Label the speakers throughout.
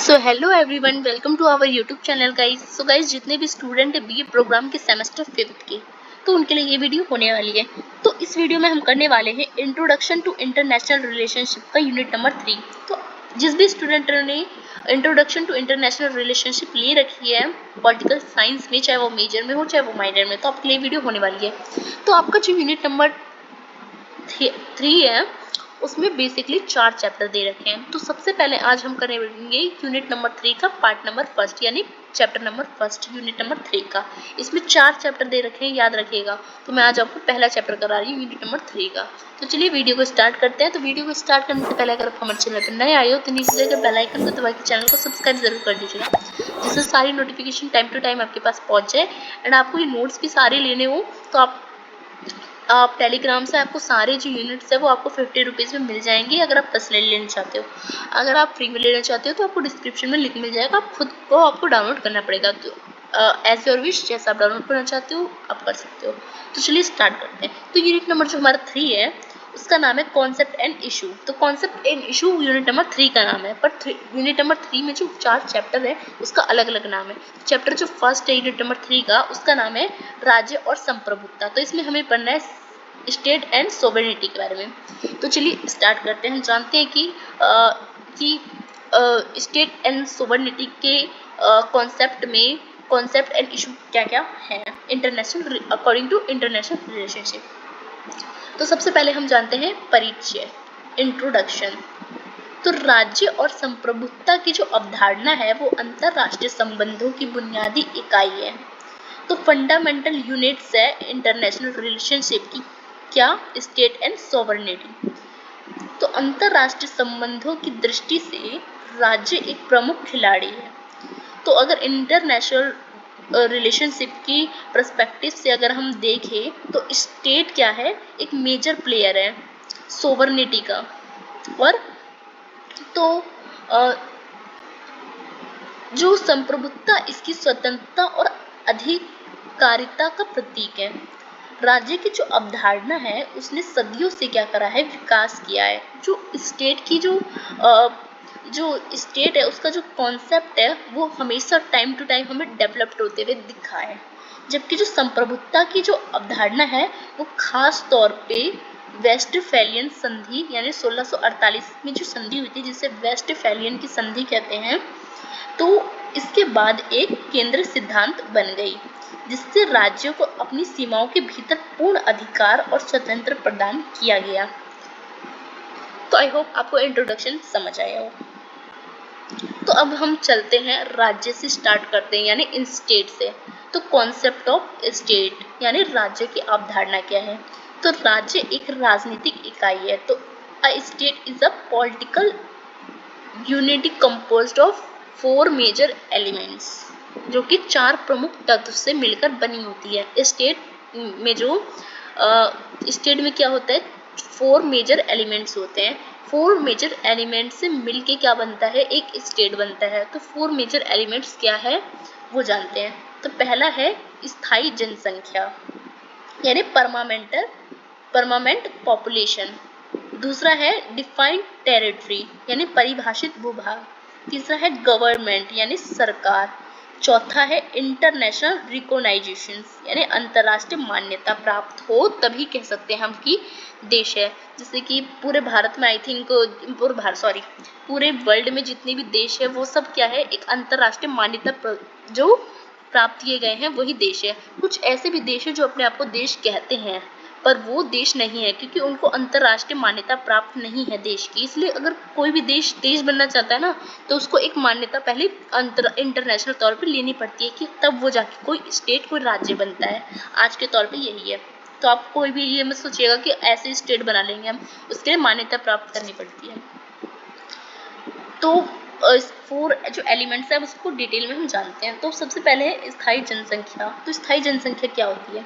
Speaker 1: So hello everyone, welcome to our YouTube channel guys. So guys, जितने भी student है BA programme के semester 5th के, तो उनके लिए ये वीडियो होने वाली है। तो इस वीडियो में हम करने वाले हैं इंट्रोडक्शन टू इंटरनेशनल रिलेशनशिप का यूनिट नंबर 3। तो जिस भी स्टूडेंट ने इंट्रोडक्शन टू इंटरनेशनल रिलेशनशिप ले रखी है पॉलिटिकल साइंस में, चाहे वो मेजर में हो चाहे वो माइनर में, तो आपके लिए वीडियो होने वाली है। तो आपका जो यूनिट नंबर 3 है उसमें बेसिकली 4 चैप्टर दे रखे हैं। तो सबसे पहले आज हम करेंगे यूनिट नंबर 3 का पार्ट नंबर 1 यानी चैप्टर नंबर 1 यूनिट नंबर 3 का। इसमें 4 चैप्टर दे रखे हैं, याद रखिएगा। तो मैं आज आपको पहला चैप्टर करा रही हूँ यूनिट नंबर 3 का। तो चलिए वीडियो को स्टार्ट करते हैं। तो वीडियो को स्टार्ट करने से पहले अगर आप हमारे चैनल पर नए आए हो तो नीचे देकर बेल आइकन को दबा के चैनल को सब्सक्राइब जरूर कर दीजिएगा, जिससे सारी नोटिफिकेशन टाइम टू टाइम आपके पास पहुंच जाए। एंड आपको ये नोट्स भी सारे लेने हो तो आप टेलीग्राम से आपको सारे जो यूनिट्स है वो आपको 50 रुपीज़ में मिल जाएंगे, अगर आप पर्सनली लेना चाहते हो। अगर आप फ्री में लेना चाहते हो तो आपको डिस्क्रिप्शन में लिंक मिल जाएगा, आप खुद को आपको डाउनलोड करना पड़ेगा। तो एज योर विश, जैसा आप डाउनलोड करना चाहते हो आप कर सकते हो। तो चलिए स्टार्ट करते हैं। तो यूनिट नंबर जो हमारा 3 है उसका नाम है कॉन्सेप्ट एंड इशू। तो concept and issue unit number 3 का नाम है, पर यूनिट नंबर 3 में जो 4 चैप्टर है उसका अलग अलग नाम है। चैप्टर जो फर्स्ट है यूनिट नंबर 3 का, उसका नाम है राज्य और संप्रभुता। तो इसमें हमें पढ़ना है स्टेट एंड सोवरेनिटी के बारे में। तो चलिए स्टार्ट करते हैं। हम जानते हैं कि स्टेट एंड सोवरेनिटी के कॉन्सेप्ट में कॉन्सेप्ट एंड इशू क्या क्या है international according to international relationship. तो सबसे पहले हम जानते हैं परिचय, इंट्रोडक्शन। तो राज्य और संप्रभुता की जो अवधारणा है वो अंतरराष्ट्रीय संबंधों की बुनियादी इकाई है। तो फंडामेंटल यूनिट्स है इंटरनेशनल रिलेशनशिप की क्या, स्टेट एंड सॉवरेनिटी। तो अंतरराष्ट्रीय संबंधों की दृष्टि से राज्य एक प्रमुख खिलाड़ी है। तो अगर इंटरनेशनल रिलेशनशिप की पर्सपेक्टिव से अगर हम देखें तो स्टेट क्या है, एक मेजर प्लेयर है सोवरेनिटी का। और तो जो संप्रभुता इसकी स्वतंत्रता और अधिकारिता का प्रतीक है। राज्य की जो अवधारणा है उसने सदियों से क्या करा है, विकास किया है। जो स्टेट की जो स्टेट है उसका जो कॉन्सेप्ट है वो हमेशा टाइम टू टाइम हमें डेवलप्ड होते हुए दिखा है। जबकि जो संप्रभुता की जो अवधारणा है वो खास तौर पे वेस्टफैलियन संधि यानी 1648 में जो संधि हुई थी, जिसे वेस्टफैलियन की संधि कहते हैं, तो इसके बाद एक केंद्र सिद्धांत बन गई, जिससे राज्यों को अपनी सीमाओं के भीतर पूर्ण अधिकार और स्वतंत्र प्रदान किया गया। तो आई होप आपको इंट्रोडक्शन समझ आया हो। तो अब हम चलते हैं, राज्य से स्टार्ट करते हैं यानी इन स्टेट से। तो कॉन्सेप्ट ऑफ स्टेट यानी राज्य की अवधारणा क्या है। तो राज्य एक राजनीतिक इकाई है। तो a state is a political unity composed of 4 major elements, जो कि 4 प्रमुख तत्व से मिलकर बनी होती है। स्टेट में क्या होता है, 4 मेजर एलिमेंट्स होते हैं। 4 मेजर एलिमेंट्स से मिलके क्या बनता है, एक स्टेट बनता है। तो 4 मेजर एलिमेंट्स क्या है वो जानते हैं। तो पहला है स्थायी जनसंख्या यानी परमानेंट पॉपुलेशन। दूसरा है डिफाइंड टेरिटरी यानी परिभाषित भूभाग। तीसरा है गवर्नमेंट यानी सरकार। चौथा है इंटरनेशनल रिकॉग्नाइजेशन यानी अंतरराष्ट्रीय मान्यता प्राप्त हो तभी कह सकते हैं हम कि देश है। जैसे कि पूरे भारत में आई थिंक पूरे वर्ल्ड में जितने भी देश है वो सब क्या है, एक अंतरराष्ट्रीय मान्यता जो प्राप्त किए गए हैं वही देश है। कुछ ऐसे भी देश है जो अपने आप को देश कहते हैं पर वो देश नहीं है, क्योंकि उनको अंतरराष्ट्रीय मान्यता प्राप्त नहीं है देश की। इसलिए अगर कोई भी देश बनना चाहता है ना, तो उसको एक मान्यता पहले इंटरनेशनल तौर पे लेनी पड़ती है कि तब वो जाके कोई स्टेट कोई राज्य बनता है। आज के तौर पे यही है। तो आप कोई भी ये मत सोचिएगा कि ऐसे स्टेट बना लेंगे हम, उसके लिए मान्यता प्राप्त करनी पड़ती है। तो 4 जो एलिमेंट्स है उसको डिटेल में हम जानते हैं। तो सबसे पहले है स्थायी जनसंख्या। तो स्थायी जनसंख्या क्या होती है,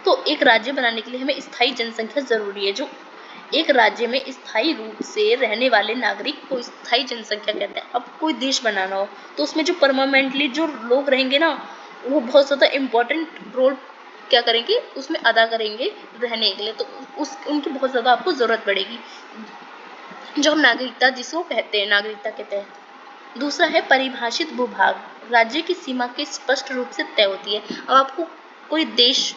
Speaker 1: तो एक राज्य बनाने के लिए हमें स्थायी जनसंख्या जरूरी है। जो एक राज्य में स्थायी रूप से रहने वाले नागरिक को स्थायी जनसंख्या कहते हैं। अब कोई देश बनाना हो तो उसमें जो परमानेंटली जो लोग रहेंगे ना, वो बहुत ज़्यादा इम्पोर्टेंट रोल क्या करेंगे उसमें अदा करेंगे रहने के लिए। तो उनकी बहुत ज़्यादा आपको ज़रूरत पड़ेगी। जो हम नागरिकता जिसको कहते हैं नागरिकता के तहत, दूसरा है परिभाषित भूभाग, राज्य की सीमा के स्पष्ट रूप से तय होती है। अब आपको कोई देश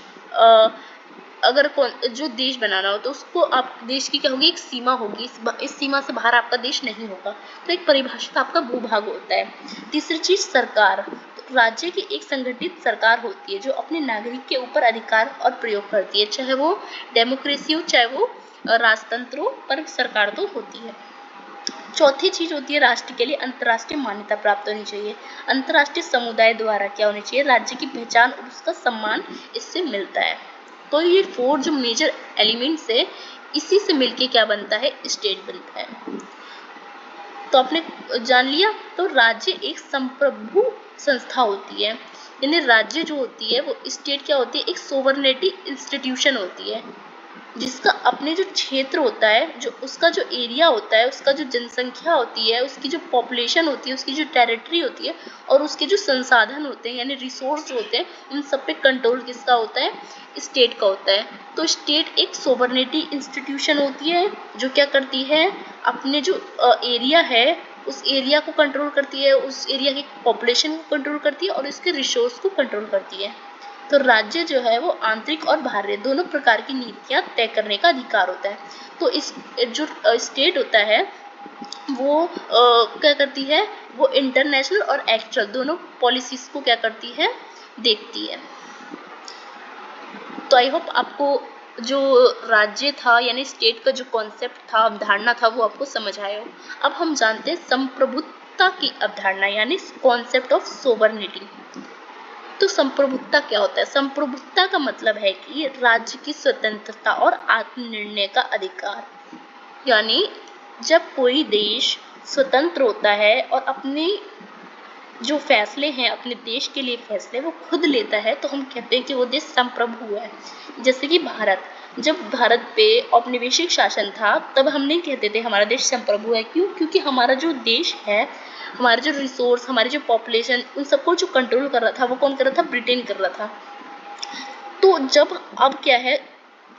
Speaker 1: अगर जो देश बनाना हो तो उसको आप देश की क्या होगी, एक सीमा होगी, इस सीमा से बाहर आपका देश नहीं होगा, तो एक परिभाषित आपका भूभाग होता है। तीसरी चीज सरकार, तो राज्य की एक संगठित सरकार होती है जो अपने नागरिक के ऊपर अधिकार और प्रयोग करती है, चाहे वो डेमोक्रेसी हो चाहे वो राजतंत्र हो, पर सरकार तो होती है। चौथी चीज होती है राष्ट्र के लिए अंतर्राष्ट्रीय मान्यता प्राप्त होनी चाहिए, अंतर्राष्ट्रीय समुदाय द्वारा क्या होनी चाहिए, राज्य की पहचान और उसका सम्मान इससे मिलता है। तो ये 4 जो मेजर एलिमेंट्स है, इसी से मिलके क्या बनता है, स्टेट बनता है। तो आपने जान लिया। तो राज्य एक संप्रभु संस्था होती है, यानी राज्य जो होती है वो स्टेट क्या होती है, एक सोवरेनिटी इंस्टीट्यूशन होती है, जिसका अपने जो क्षेत्र होता है, जो उसका जो एरिया होता है, उसका जो जनसंख्या होती है, उसकी जो पॉपुलेशन होती है, उसकी जो टेरिटरी होती है और उसके जो संसाधन होते हैं यानी रिसोर्स होते हैं, उन सब पे कंट्रोल किसका होता है, स्टेट का होता है। तो स्टेट एक सोवरेनिटी इंस्टीट्यूशन होती है जो क्या करती है, अपने जो एरिया है उस एरिया को कंट्रोल करती है, उस एरिया की पॉपुलेशन को कंट्रोल करती है और इसके रिसोर्स को कंट्रोल करती है। तो राज्य जो है वो आंतरिक और बाहरी दोनों प्रकार की नीतियां तय करने का अधिकार होता है। तो इस जो स्टेट होता है वो क्या करती है, वो इंटरनेशनल और एक्सटर्नल दोनों पॉलिसीज को क्या करती है, देखती है। तो आई होप आपको जो राज्य था यानी स्टेट का जो कॉन्सेप्ट था, अवधारणा था, वो आपको समझ आया हो। अब हम जानते हैं संप्रभुता की अवधारणा यानी कॉन्सेप्ट ऑफ सोवरेनिटी। तो संप्रभुता क्या होता है, संप्रभुता का मतलब है कि राज्य की स्वतंत्रता और आत्मनिर्णय का अधिकार, यानी जब कोई देश स्वतंत्र होता है और अपने जो फैसले हैं, अपने देश के लिए फैसले वो खुद लेता है, तो हम कहते हैं कि वो देश संप्रभु है। जैसे कि भारत, जब भारत पे औपनिवेशिक शासन था तब हम नहीं कहते थे हमारा देश संप्रभु है। क्यों? क्योंकि हमारा जो देश है, हमारे जो रिसोर्स, हमारी जो पॉपुलेशन, उन सबको जो कंट्रोल कर रहा था वो कौन कर रहा था, ब्रिटेन कर रहा था। तो जब अब क्या है,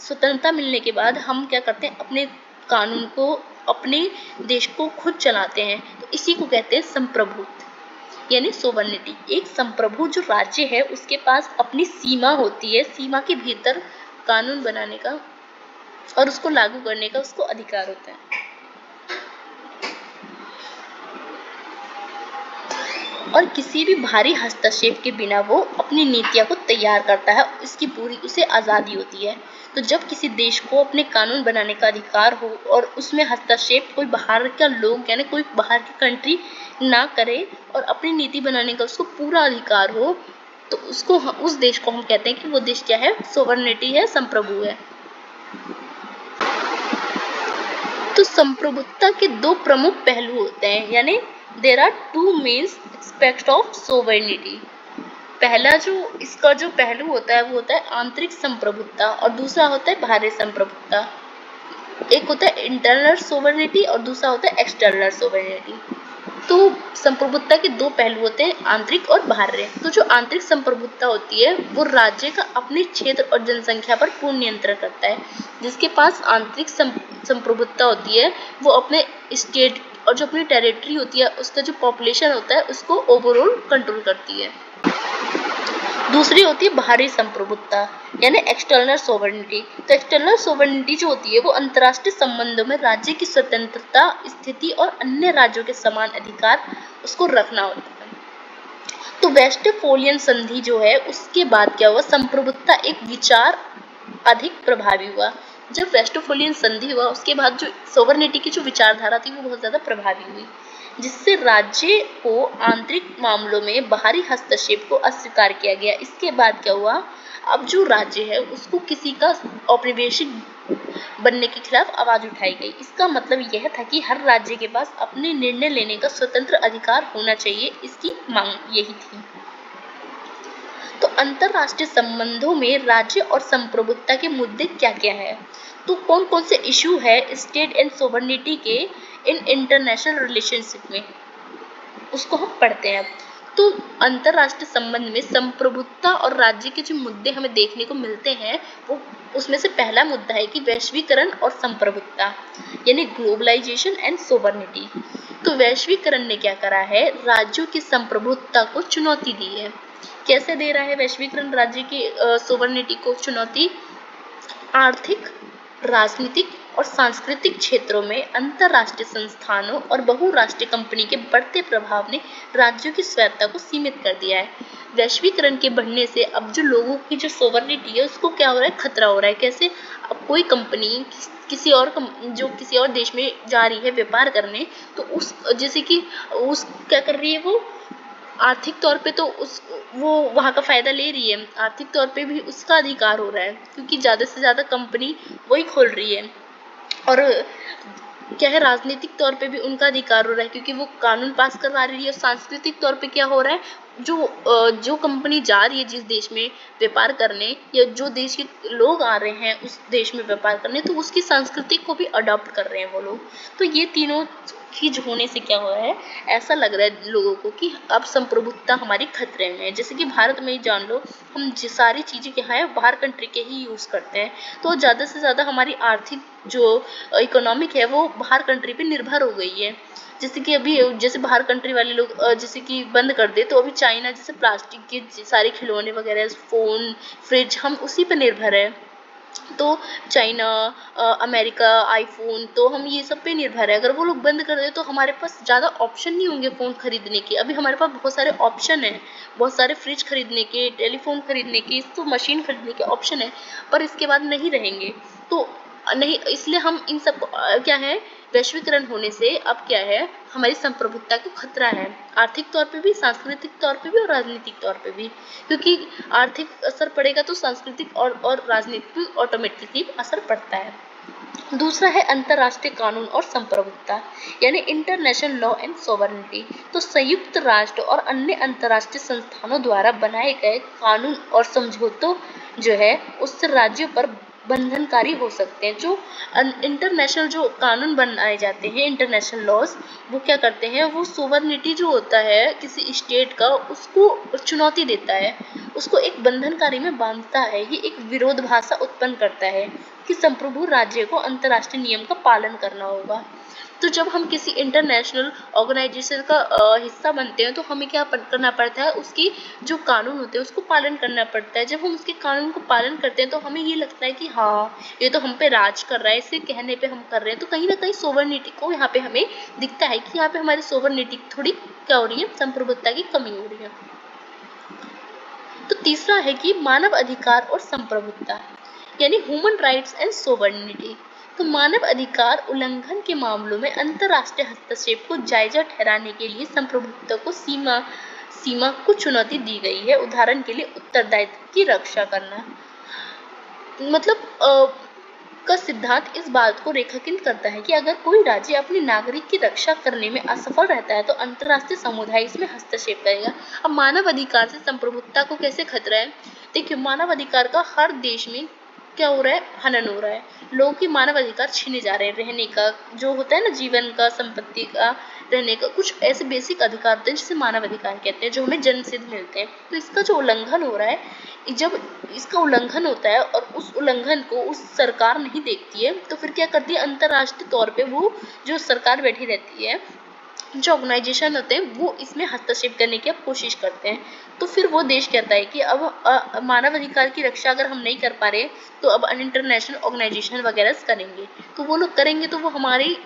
Speaker 1: स्वतंत्रता मिलने के बाद हम क्या करते हैं, अपने कानून को, अपने देश को खुद चलाते हैं, तो इसी को कहते हैं संप्रभु यानी सोवरेनिटी। एक संप्रभु जो राज्य है उसके पास अपनी सीमा होती है, सीमा के भीतर कानून बनाने का और उसको लागू करने का उसको अधिकार होता है, और किसी भी भारी हस्तक्षेप के बिना वो अपनी नीतियों को तैयार करता है, इसकी पूरी उसे आज़ादी होती है। तो जब किसी देश को अपने कानून बनाने का अधिकार हो और उसमें हस्तक्षेप कोई बाहर का लोग यानी कोई बाहर की कंट्री ना करे और अपनी नीति बनाने का उसको पूरा अधिकार हो, तो उसको, उस देश को हम कहते हैं कि वो देश क्या है, सोवरेनिटी है, संप्रभु है। तो संप्रभुता के 2 प्रमुख पहलू होते हैं, यानी there are 2 main aspects of sovereignty. पहला जो इसका जो पहलू होता है वो होता है आंतरिक संप्रभुता और दूसरा होता है बाहरी संप्रभुता। एक होता है इंटरनल सोवरेनिटी और दूसरा होता है एक्सटर्नल सोवरेनिटी। तो संप्रभुता के 2 पहलू होते हैं, आंतरिक और बाहरी। तो जो आंतरिक संप्रभुता होती है वो राज्य का अपने क्षेत्र और जनसंख्या पर पूर्ण नियंत्रण करता है। जिसके पास आंतरिक संप्रभुता होती है वो अपने स्टेट और जो अपनी टेरिटरी होती है उसका जो पॉपुलेशन होता है उसको ओवरऑल कंट्रोल करती है। दूसरी होती है बाहरी संप्रभुता यानी एक्सटर्नल सोवरेनिटी। तो एक्सटर्नल सोवरेनिटी जो होती है वो अंतर्राष्ट्रीय संबंधों में राज्य की स्वतंत्रता, स्थिति और अन्य राज्यों के समान अधिकार उसको रखना होता है। तो वेस्टफोलियन संधि जो है उसके बाद क्या हुआ, संप्रभुता एक विचार अधिक प्रभावी हुआ। जब वेस्टफोलियन संधि हुआ उसके बाद जो सोवरेनिटी की जो विचारधारा थी वो बहुत ज्यादा प्रभावी हुई, जिससे राज्य को आंतरिक मामलों में बाहरी हस्तक्षेप को अस्वीकार किया गया। इसके बाद क्या हुआ, अब जो राज्य है उसको किसी का औपनिवेशिक बनने के खिलाफ आवाज उठाई गई। इसका मतलब यह था कि हर राज्य के पास अपने निर्णय लेने का स्वतंत्र अधिकार होना चाहिए, इसकी मांग यही थी। तो अंतरराष्ट्रीय संबंधों में राज्य और संप्रभुता के मुद्दे क्या क्या है, तो कौन कौन से इशू है स्टेट एंड सोवरेनिटी के इन इंटरनेशनल रिलेशनशिप में, उसको हम पढ़ते हैं। तो अंतरराष्ट्रीय संबंध में संप्रभुता और राज्य के जो मुद्दे हमें देखने को मिलते हैं, वो उसमें से पहला मुद्दा है कि वैश्वीकरण और संप्रभुता, यानी ग्लोबलाइजेशन एंड सोवर्निटी। तो वैश्वीकरण ने क्या करा है, राज्यों की संप्रभुता को चुनौती दी है। कैसे दे रहा है वैश्वीकरण राज्य की सोवर्निटी को चुनौती? आर्थिक, राजनीतिक और सांस्कृतिक क्षेत्रों में अंतरराष्ट्रीय संस्थानों और बहुराष्ट्रीय कंपनी के बढ़ते प्रभाव ने राज्यों की स्वायत्तता को सीमित कर दिया है। वैश्वीकरण के बढ़ने से अब जो लोगों की जो सोवर्निटी है उसको क्या हो रहा है, खतरा हो रहा है। कैसे? अब कोई कंपनी किसी और देश में जा रही है व्यापार करने, तो उस जैसे कि उस क्या कर रही है, वो आर्थिक तौर पे तो वो वहाँ का फायदा ले रही है, आर्थिक तौर पे भी उसका अधिकार हो रहा है, क्योंकि ज्यादा से ज्यादा कंपनी वही खोल रही है। और क्या है, राजनीतिक तौर पे भी उनका अधिकार हो रहा है, क्योंकि वो कानून पास करवा रही है। सांस्कृतिक तौर पे क्या हो रहा है, जो कंपनी जा रही है जिस देश में व्यापार करने, या जो देश के लोग आ रहे हैं उस देश में व्यापार करने, तो उसकी संस्कृति को भी अडॉप्ट कर रहे हैं वो लोग। तो ये तीनों चीज होने से क्या हुआ है, ऐसा लग रहा है लोगों को कि अब संप्रभुता हमारी खतरे में है। जैसे कि भारत में ही जान लो, हम सारी चीजें क्या है बाहर कंट्री के ही यूज करते हैं, तो ज्यादा से ज्यादा हमारी आर्थिक जो इकोनॉमिक है वो बाहर कंट्री पे निर्भर हो गई है। जैसे कि अभी जैसे बाहर कंट्री वाले लोग जैसे कि बंद कर दे, तो अभी चाइना जैसे प्लास्टिक के सारे खिलौने वगैरह, फोन, फ्रिज, हम उसी पे निर्भर है। तो चाइना, अमेरिका, आईफोन, तो हम ये सब पे निर्भर है। अगर वो लोग बंद कर दे तो हमारे पास ज़्यादा ऑप्शन नहीं होंगे फ़ोन खरीदने के। अभी हमारे पास बहुत सारे ऑप्शन है, बहुत सारे फ्रिज खरीदने के, टेलीफोन खरीदने के, तो मशीन खरीदने के ऑप्शन है, पर इसके बाद नहीं रहेंगे। तो नहीं, इसलिए हम इन सब क्या है, वैश्वीकरण होने से अब क्या है, हमारी संप्रभुता को खतरा है, आर्थिक तौर पे भी, सांस्कृतिक तौर पे भी और राजनीतिक तौर पे भी। क्योंकि आर्थिक असर पड़ेगा तो सांस्कृतिक और राजनीतिक ऑटोमेटिकली असर पड़ता है। दूसरा है अंतरराष्ट्रीय कानून और संप्रभुता, यानी इंटरनेशनल लॉ एंड सॉवरेनिटी। तो संयुक्त राष्ट्र और अन्य अंतरराष्ट्रीय संस्थानों द्वारा बनाए गए कानून और समझौतों जो है उससे राज्यों पर बंधनकारी हो सकते हैं। जो इंटरनेशनल जो कानून बनाए जाते हैं, इंटरनेशनल लॉज, वो क्या करते हैं, वो सोवरेनिटी जो होता है किसी स्टेट का, उसको चुनौती देता है, उसको एक बंधनकारी में बांधता है। ये एक विरोधाभास उत्पन्न करता है कि संप्रभु राज्य को अंतर्राष्ट्रीय नियम का पालन करना होगा। तो जब हम किसी इंटरनेशनल ऑर्गेनाइजेशन का हिस्सा बनते हैं, तो हमें क्या करना पड़ता है, उसकी जो कानून होते हैं उसको पालन करना पड़ता है। जब हम उसके कानून को पालन करते हैं तो हमें ये लगता है कि हाँ, ये तो हम पे राज कर रहा है, इसे कहने पे हम कर रहे हैं। तो कहीं ना कहीं सोवरेनिटी को यहाँ पे हमें दिखता है कि यहाँ पे हमारी सोवरेनिटी थोड़ी क्या हो रही है, संप्रभुता की कमी हो रही है। तो तीसरा है कि मानव अधिकार और संप्रभुता, यानी ह्यूमन राइट्स एंड सोवरेनिटी। तो मानव अधिकार उल्लंघन के मामलों में अंतर्राष्ट्रीय हस्तक्षेप को जायजा ठहराने के लिए संप्रभुता को सीमा को चुनौती दी गई है। उदाहरण के लिए उत्तरदायित्व की रक्षा करना, मतलब का सिद्धांत इस बात को रेखांकित करता है कि अगर कोई राज्य अपने नागरिक की रक्षा करने में असफल रहता है तो अंतर्राष्ट्रीय समुदाय इसमें हस्तक्षेप करेगा। अब मानव अधिकार से संप्रभुता को कैसे खतरा है? देखिए, मानव अधिकार का हर देश में क्या हो रहा है, हनन हो रहा है। लोगों की मानव अधिकार छीने जा रहे हैं। रहने का जो होता है ना, जीवन का, संपत्ति का, रहने का, कुछ ऐसे बेसिक अधिकार होते हैं जिसे मानव अधिकार कहते हैं, जो हमें जन्म सिद्ध मिलते हैं। तो इसका जो उल्लंघन हो रहा है, जब इसका उल्लंघन होता है और उस उल्लंघन को उस सरकार नहीं देखती है, तो फिर क्या करती है, अंतर्राष्ट्रीय तौर पे वो जो सरकार बैठी रहती है, जो ऑर्गेनाइजेशन होते हैं, वो इसमें हस्तक्षेप करने की कोशिश करते हैं। तो फिर वो देश कहता है कि अब मानव अधिकार की रक्षा अगर हम नहीं कर पा रहे, तो अब इंटरनेशनल ऑर्गेनाइजेशन वगैरह करेंगे। तो वो लोग करेंगे तो वो हमारी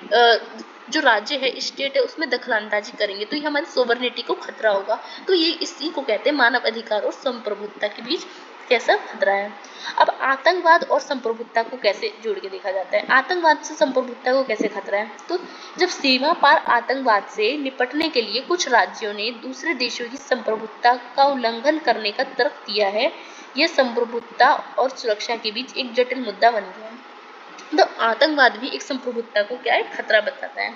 Speaker 1: जो राज्य है, स्टेट है, उसमें दखलंदाजी करेंगे, तो ये हमारी सोवरेनिटी को खतरा होगा। तो ये इसी को कहते हैं मानव अधिकार और संप्रभुता के बीच कैसा खतरा है। अब आतंकवाद और संप्रभुता को कैसे जोड़ के देखा जाता है, आतंकवाद से संप्रभुता को कैसे खतरा है? तो जब सीमा पार आतंकवाद से निपटने के लिए कुछ राज्यों ने दूसरे देशों की संप्रभुता का उल्लंघन करने का तर्क दिया है, यह संप्रभुता और सुरक्षा के बीच एक जटिल मुद्दा बन गया है। तो आतंकवाद भी एक संप्रभुता को क्या है, खतरा बताता है।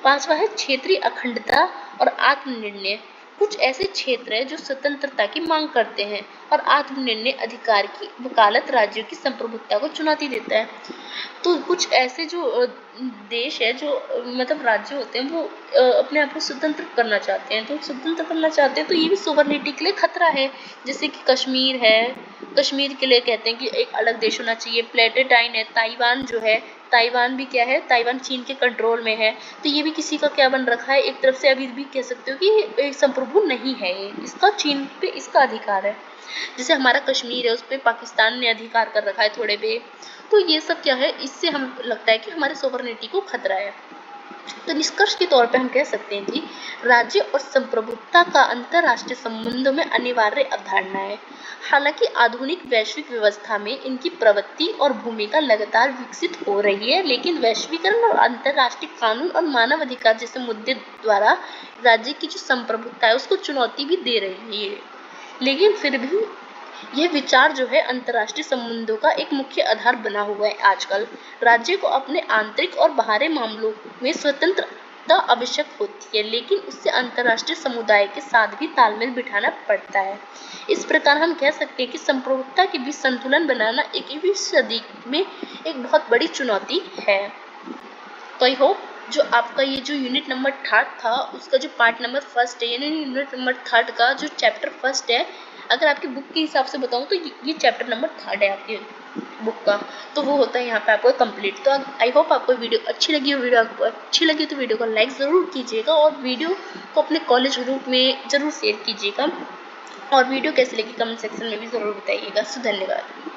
Speaker 1: पांचवा है क्षेत्रीय अखंडता और आत्मनिर्णय। कुछ ऐसे क्षेत्र हैं जो स्वतंत्रता की मांग करते हैं और आत्मनिर्णय अधिकार की वकालत राज्यों की संप्रभुता को चुनौती देता है। तो कुछ ऐसे जो देश है, जो मतलब राज्य होते हैं, वो अपने आप को स्वतंत्र करना चाहते हैं। तो स्वतंत्र करना चाहते हैं तो ये भी सोवरेनिटी के लिए खतरा है। जैसे कि कश्मीर है, कश्मीर के लिए कहते हैं कि एक अलग देश होना चाहिए। प्लेटेटाइन है, ताइवान जो है, ताइवान भी क्या है, ताइवान चीन के कंट्रोल में है। तो ये भी किसी का क्या बन रखा है, एक तरफ से अभी भी कह सकते हो कि संप्रभु नहीं है ये, इसका चीन पे इसका अधिकार है। जैसे हमारा कश्मीर है, उस पर पाकिस्तान ने अधिकार कर रखा है थोड़े पे। तो ये सब क्या है, इससे हमें लगता है कि हमारे सोवरेनिटी को खतरा है। तो निष्कर्ष के तौर पे हम कह सकते हैं कि राज्य और संप्रभुता का अंतरराष्ट्रीय संबंधों में अनिवार्य अवधारणा है। हालांकि आधुनिक वैश्विक व्यवस्था में इनकी प्रवृत्ति और भूमिका लगातार विकसित हो रही है, लेकिन वैश्वीकरण और अंतरराष्ट्रीय कानून और मानव अधिकार जैसे मुद्दे द्वारा राज्य की जो संप्रभुता है उसको चुनौती भी दे रही है। लेकिन फिर भी यह विचार जो है अंतर्राष्ट्रीय संबंधों का एक मुख्य आधार बना हुआ है। आजकल राज्य को अपने आंतरिक और बाहरी मामलों में स्वतंत्रता आवश्यक होती है, लेकिन उससे अंतर्राष्ट्रीय समुदाय के साथ भी तालमेल बिठाना पड़ता है। इस प्रकार हम कह सकते हैं कि संप्रभुता के बीच संतुलन बनाना 21वीं सदी में एक बहुत बड़ी चुनौती है। तो आई होप जो आपका ये जो यूनिट नंबर 3 था, उसका जो पार्ट नंबर 1 है, यानी यूनिट नंबर 3 का जो चैप्टर 1 है, अगर आपकी बुक के हिसाब से बताऊं तो ये चैप्टर नंबर 3 है आपकी बुक का, तो वो होता है यहाँ पे आपको कंप्लीट। तो आई होप आपको वीडियो अच्छी लगी हो। वीडियो आपको अच्छी लगी तो वीडियो को लाइक ज़रूर कीजिएगा और वीडियो को अपने कॉलेज ग्रुप में ज़रूर शेयर कीजिएगा, और वीडियो कैसी लगी कमेंट सेक्शन में भी ज़रूर बताइएगा। सो धन्यवाद।